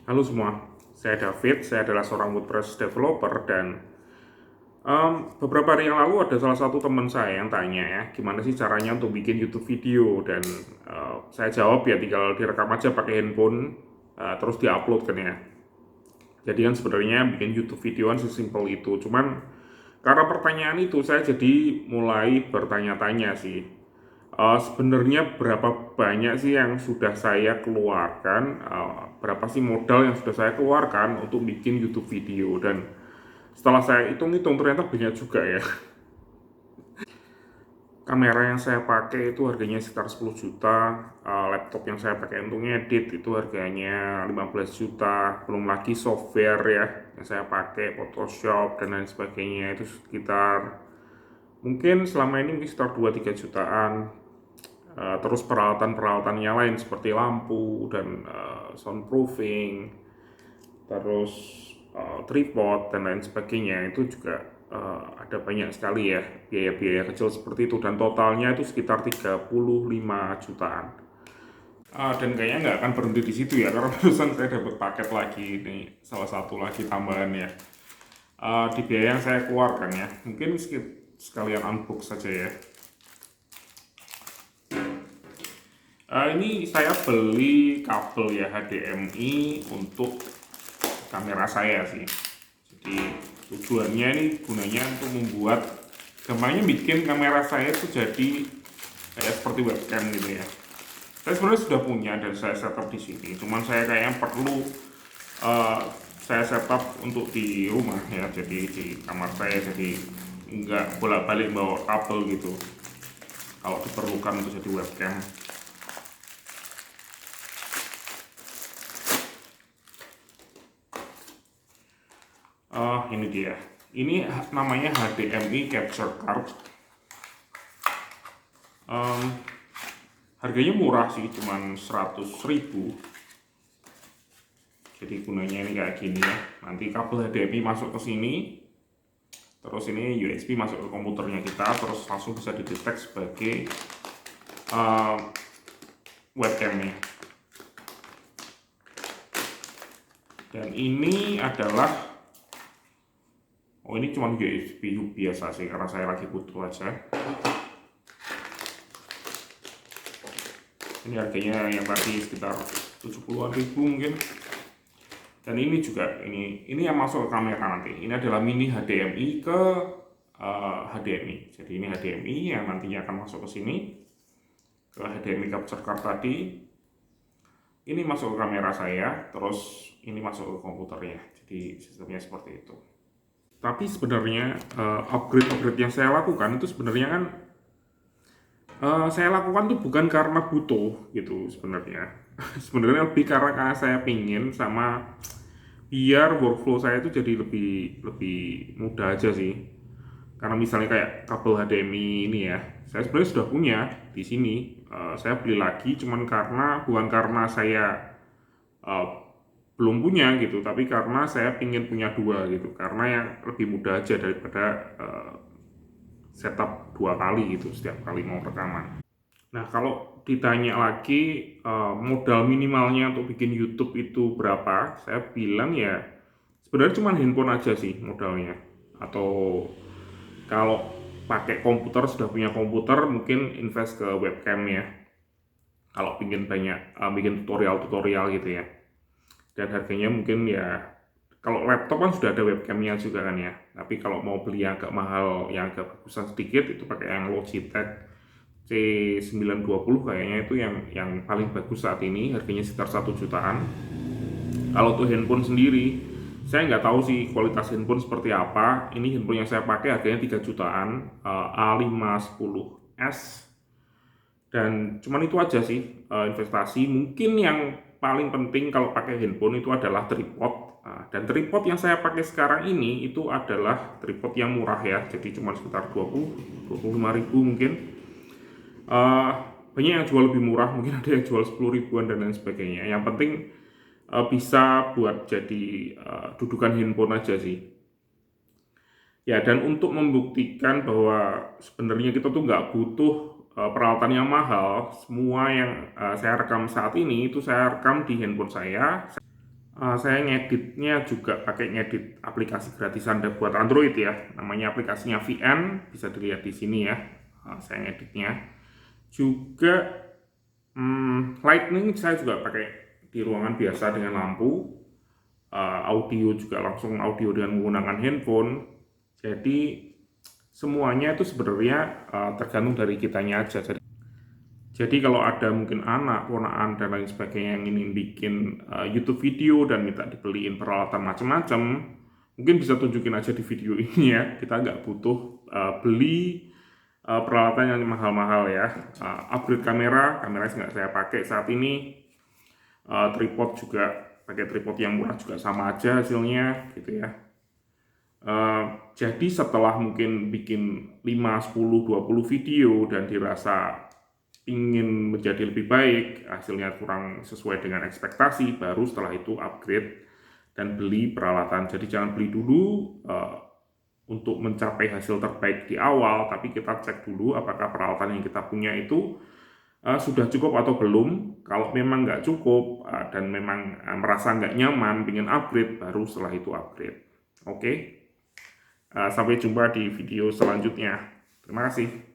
Halo semua, saya David, saya adalah seorang WordPress developer dan beberapa hari yang lalu ada salah satu teman saya yang tanya ya, gimana sih caranya untuk bikin YouTube video dan saya jawab ya tinggal direkam aja pakai handphone terus diupload kan ya. Jadi kan sebenarnya bikin YouTube videoan sesimpel itu, cuman karena pertanyaan itu saya jadi mulai bertanya-tanya sih. Sebenarnya berapa banyak sih yang sudah saya keluarkan, berapa sih modal yang sudah saya keluarkan untuk bikin YouTube video, dan setelah saya hitung-hitung ternyata banyak juga ya. Kamera yang saya pakai itu harganya sekitar 10 juta, laptop yang saya pakai untuk ngedit itu harganya 15 juta, belum lagi software ya yang saya pakai, Photoshop dan lain sebagainya itu sekitar mungkin selama ini mungkin sekitar 2-3 jutaan. Terus peralatan-peralatannya lain seperti lampu dan soundproofing, terus tripod dan lain sebagainya itu juga ada banyak sekali ya biaya-biaya kecil seperti itu, dan totalnya itu sekitar 35 jutaan. Dan kayaknya nggak akan berhenti di situ ya, karena barusan saya dapat paket lagi, ini salah satu lagi tambahan ya. Di biaya yang saya keluarkan ya, mungkin sekalian unbox saja ya. Ini saya beli kabel ya HDMI untuk kamera saya sih. Jadi tujuannya ini gunanya untuk membuat, gampangnya bikin kamera saya itu jadi kayak seperti webcam gitu ya. Saya sebenarnya sudah punya dan saya setup di sini. Cuman saya kayaknya perlu uh, saya setup untuk di rumah ya. Jadi di kamar saya, jadi nggak bolak-balik bawa kabel gitu. Kalau diperlukan untuk jadi webcam. Ini dia. Ini namanya HDMI capture card. Harganya murah sih, cuman 100.000. Jadi gunanya ini kayak gini ya. Nanti kabel HDMI masuk ke sini, terus ini USB masuk ke komputernya kita, terus langsung bisa didetek sebagai webcamnya. Dan ini adalah, ini cuma USB biasa sih karena saya lagi butuh aja. Ini harganya yang tadi sekitar 70-an ribu mungkin. Dan ini juga ini yang masuk ke kamera nanti. Ini adalah mini HDMI ke HDMI. Jadi ini HDMI yang nantinya akan masuk ke sini, ke HDMI capture card tadi. Ini masuk ke kamera saya, terus ini masuk ke komputernya. Jadi sistemnya seperti itu. Tapi sebenarnya upgrade yang saya lakukan itu sebenarnya kan saya lakukan tuh bukan karena butuh gitu sebenarnya. Sebenarnya lebih karena saya pingin, sama biar workflow saya itu jadi lebih lebih mudah aja sih. Karena misalnya kayak kabel HDMI ini ya, saya sebenarnya sudah punya di sini. Saya beli lagi cuman karena, bukan karena saya uh, belum punya gitu, tapi karena saya ingin punya dua gitu, karena yang lebih mudah aja daripada setup dua kali gitu setiap kali mau rekaman. Nah, kalau ditanya lagi modal minimalnya untuk bikin YouTube itu berapa, saya bilang ya sebenarnya cuma handphone aja sih modalnya. Atau kalau pakai komputer, sudah punya komputer, mungkin invest ke webcam ya. Kalau ingin banyak bikin tutorial gitu ya. Dan harganya mungkin ya, kalau laptop kan sudah ada webcamnya juga kan ya. Tapi kalau mau beli yang agak mahal, yang agak bagusan sedikit, itu pakai yang Logitech C920 kayaknya, itu yang paling bagus saat ini, harganya sekitar 1 jutaan. Kalau tuh handphone sendiri, saya nggak tahu sih kualitas handphone seperti apa. Ini handphone yang saya pakai harganya 3 jutaan, A510s. Dan cuman itu aja sih investasi. Mungkin yang paling penting kalau pakai handphone itu adalah tripod. Dan tripod yang saya pakai sekarang ini itu adalah tripod yang murah ya. Jadi cuma sekitar 20-25 ribu mungkin. Banyak yang jual lebih murah, mungkin ada yang jual 10 ribuan dan lain sebagainya. Yang penting bisa buat jadi dudukan handphone aja sih. Ya, dan untuk membuktikan bahwa sebenarnya kita tuh nggak butuh peralatan yang mahal, semua yang saya rekam saat ini itu saya rekam di handphone saya. Saya ngeditnya juga pakai ngedit aplikasi gratisan buat Android ya, namanya aplikasinya VN, bisa dilihat di sini ya. Saya ngeditnya juga Lightning saya juga pakai di ruangan biasa dengan lampu. Audio juga langsung audio dengan menggunakan handphone. Jadi semuanya itu sebenarnya tergantung dari kitanya aja. Jadi kalau ada mungkin anak, ponakan dan lain sebagainya yang ingin bikin YouTube video dan minta dibeliin peralatan macam-macam, mungkin bisa tunjukin aja di video ini ya. Kita nggak butuh beli peralatan yang mahal-mahal ya. Upgrade kamera nggak saya pakai saat ini. Tripod juga pakai tripod yang murah juga sama aja hasilnya gitu ya. Jadi setelah mungkin bikin 5, 10, 20 video dan dirasa ingin menjadi lebih baik, hasilnya kurang sesuai dengan ekspektasi, baru setelah itu upgrade dan beli peralatan. Jadi jangan beli dulu untuk mencapai hasil terbaik di awal, tapi kita cek dulu apakah peralatan yang kita punya itu sudah cukup atau belum. Kalau memang nggak cukup dan memang merasa nggak nyaman, ingin upgrade, baru setelah itu upgrade. Oke? Sampai jumpa di video selanjutnya. Terima kasih.